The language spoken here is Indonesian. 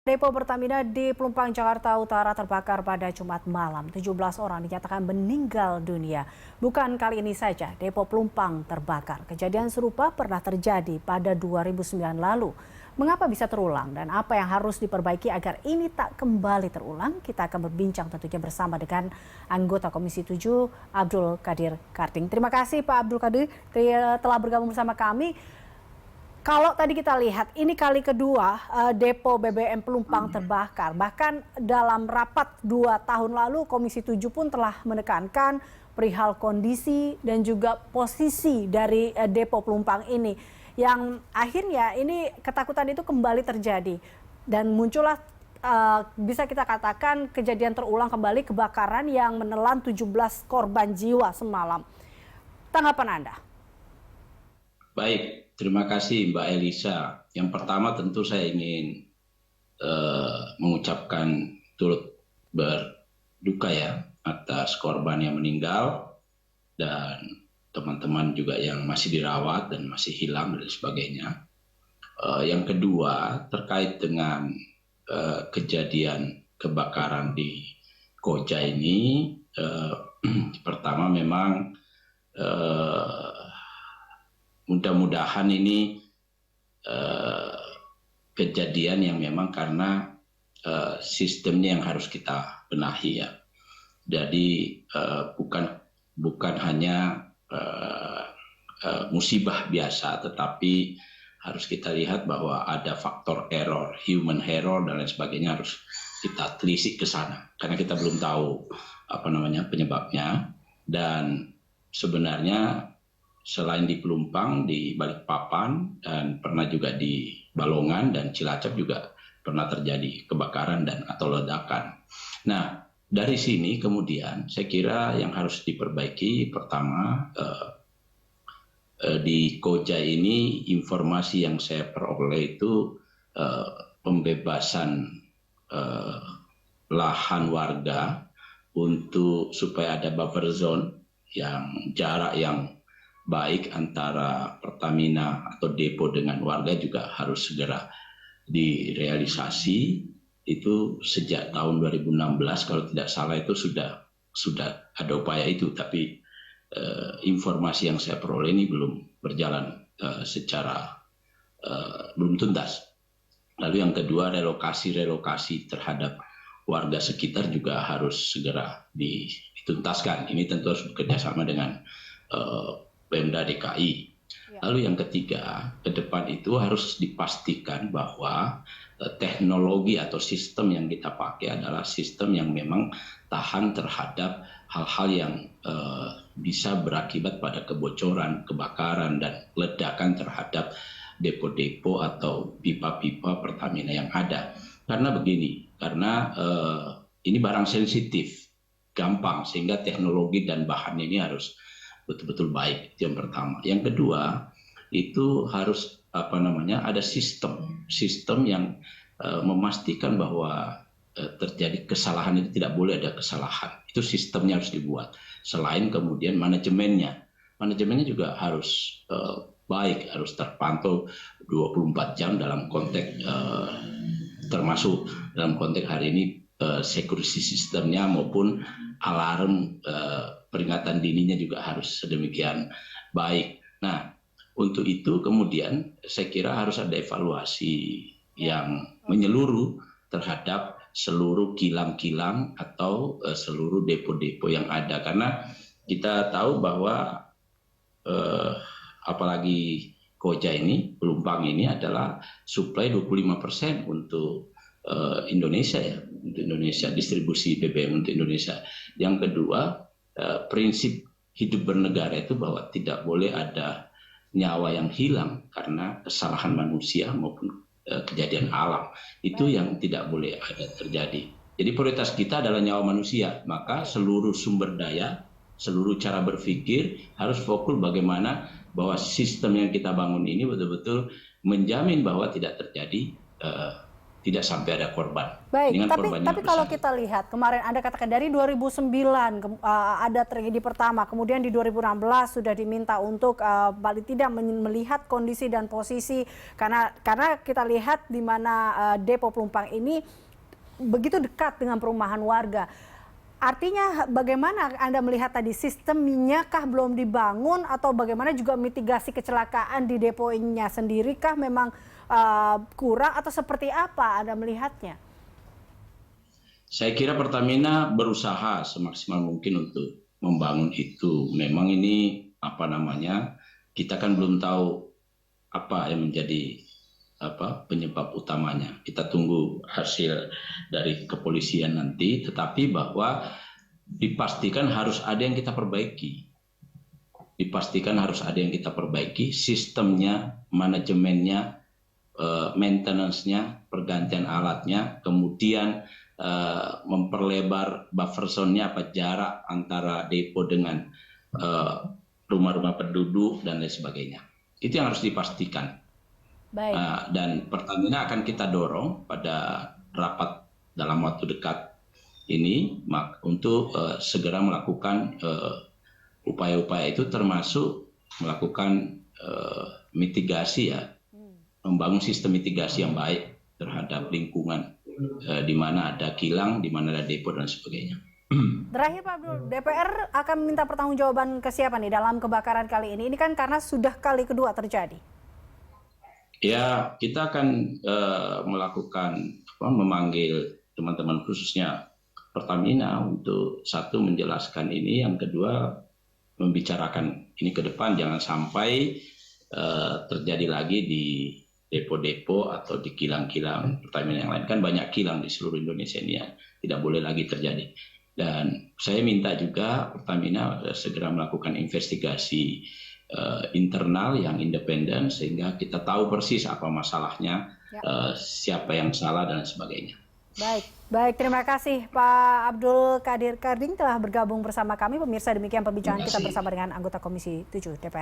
Depo Pertamina di Pelumpang, Jakarta Utara terbakar pada Jumat malam. 17 orang dinyatakan meninggal dunia. Bukan kali ini saja Depo Pelumpang terbakar. Kejadian serupa pernah terjadi pada 2009 lalu. Mengapa bisa terulang dan apa yang harus diperbaiki agar ini tak kembali terulang? Kita akan berbincang tentunya bersama dengan anggota Komisi 7 Abdul Qadir Karding. Terima kasih Pak Abdul Qadir telah bergabung bersama kami. Kalau tadi kita lihat, ini kali kedua depo BBM Pelumpang terbakar. Bahkan dalam rapat 2 tahun lalu, Komisi 7 pun telah menekankan perihal kondisi dan juga posisi dari depo Pelumpang ini. Yang akhirnya ini ketakutan itu kembali terjadi. Dan muncullah bisa kita katakan kejadian terulang kembali kebakaran yang menelan 17 korban jiwa semalam. Tanggapan Anda? Baik, terima kasih Mbak Elisa. Yang pertama tentu saya ingin mengucapkan turut berduka ya atas korban yang meninggal dan teman-teman juga yang masih dirawat dan masih hilang dan sebagainya. Yang kedua terkait dengan kejadian kebakaran di Koja ini, pertama memang mudah-mudahan ini kejadian yang memang karena sistemnya yang harus kita benahi ya. Jadi bukan hanya musibah biasa, tetapi harus kita lihat bahwa ada faktor error, human error dan lain sebagainya, harus kita telisik ke sana karena kita belum tahu penyebabnya. Dan sebenarnya selain di Pelumpang, di Balikpapan, dan pernah juga di Balongan dan Cilacap juga pernah terjadi kebakaran dan atau ledakan. Nah, dari sini kemudian saya kira yang harus diperbaiki pertama, di Koja ini informasi yang saya peroleh itu pembebasan lahan warga untuk supaya ada buffer zone yang jarak yang baik antara Pertamina atau depo dengan warga juga harus segera direalisasi. Itu sejak tahun 2016 kalau tidak salah itu sudah ada upaya itu, tapi informasi yang saya peroleh ini belum berjalan secara belum tuntas. Lalu yang kedua, relokasi terhadap warga sekitar juga harus segera dituntaskan. Ini tentu harus bekerjasama dengan Pemda DKI. Lalu yang ketiga, ke depan itu harus dipastikan bahwa teknologi atau sistem yang kita pakai adalah sistem yang memang tahan terhadap hal-hal yang bisa berakibat pada kebocoran, kebakaran, dan ledakan terhadap depo-depo atau pipa-pipa Pertamina yang ada. Karena begini, karena ini barang sensitif, gampang, sehingga teknologi dan bahannya ini harus betul-betul baik. Itu yang pertama. Yang kedua, itu harus ada sistem yang memastikan bahwa terjadi kesalahan itu tidak boleh ada kesalahan. Itu sistemnya harus dibuat. Selain kemudian manajemennya juga harus baik, harus terpantau 24 jam dalam konteks termasuk dalam konteks hari ini security sistemnya maupun alarm peringatan dininya juga harus sedemikian baik. Nah, untuk itu kemudian saya kira harus ada evaluasi yang menyeluruh terhadap seluruh kilang-kilang atau seluruh depo-depo yang ada. Karena kita tahu bahwa apalagi Koja ini, Pelumpang ini adalah suplai 25% untuk Indonesia ya, untuk Indonesia, distribusi BBM untuk Indonesia. Yang kedua, prinsip hidup bernegara itu bahwa tidak boleh ada nyawa yang hilang karena kesalahan manusia maupun kejadian alam. Itu yang tidak boleh ada terjadi. Jadi prioritas kita adalah nyawa manusia, maka seluruh sumber daya, seluruh cara berpikir harus fokus bagaimana bahwa sistem yang kita bangun ini betul-betul menjamin bahwa tidak terjadi tidak sampai ada korban. Baik, tapi kalau kita lihat kemarin Anda katakan dari 2009 ada tragedi pertama, kemudian di 2016 sudah diminta untuk paling tidak melihat kondisi dan posisi karena kita lihat di mana depo Pelumpang ini begitu dekat dengan perumahan warga. Artinya bagaimana Anda melihat tadi sistemnya kah belum dibangun atau bagaimana juga mitigasi kecelakaan di deponya sendiri kah memang kurang atau seperti apa Anda melihatnya? Saya kira Pertamina berusaha semaksimal mungkin untuk membangun itu. Memang ini kita kan belum tahu apa yang menjadi penyebab utamanya. Kita tunggu hasil dari kepolisian nanti, tetapi bahwa dipastikan harus ada yang kita perbaiki. Sistemnya, manajemennya, maintenance-nya, pergantian alatnya, kemudian memperlebar buffer zone-nya, jarak antara depo dengan rumah-rumah penduduk dan lain sebagainya. Itu yang harus dipastikan. Baik. Dan Pertamina akan kita dorong pada rapat dalam waktu dekat ini untuk segera melakukan upaya-upaya itu, termasuk melakukan mitigasi membangun sistem mitigasi yang baik terhadap lingkungan di mana ada kilang, di mana ada depo dan sebagainya. Terakhir Pak Abdul, DPR akan meminta pertanggungjawaban ke siapa nih dalam kebakaran kali ini? Ini kan karena sudah kali kedua terjadi. Ya, kita akan memanggil teman-teman khususnya Pertamina untuk satu menjelaskan ini, yang kedua membicarakan ini ke depan jangan sampai terjadi lagi di depo-depo atau di kilang-kilang Pertamina yang lain. Kan banyak kilang di seluruh Indonesia ini ya, tidak boleh lagi terjadi. Dan saya minta juga Pertamina segera melakukan investigasi internal yang independen sehingga kita tahu persis apa masalahnya, siapa yang salah dan sebagainya. Baik, terima kasih Pak Abdul Qadir Karding telah bergabung bersama kami. Pemirsa, demikian perbincangan kita bersama dengan anggota Komisi 7 DPR.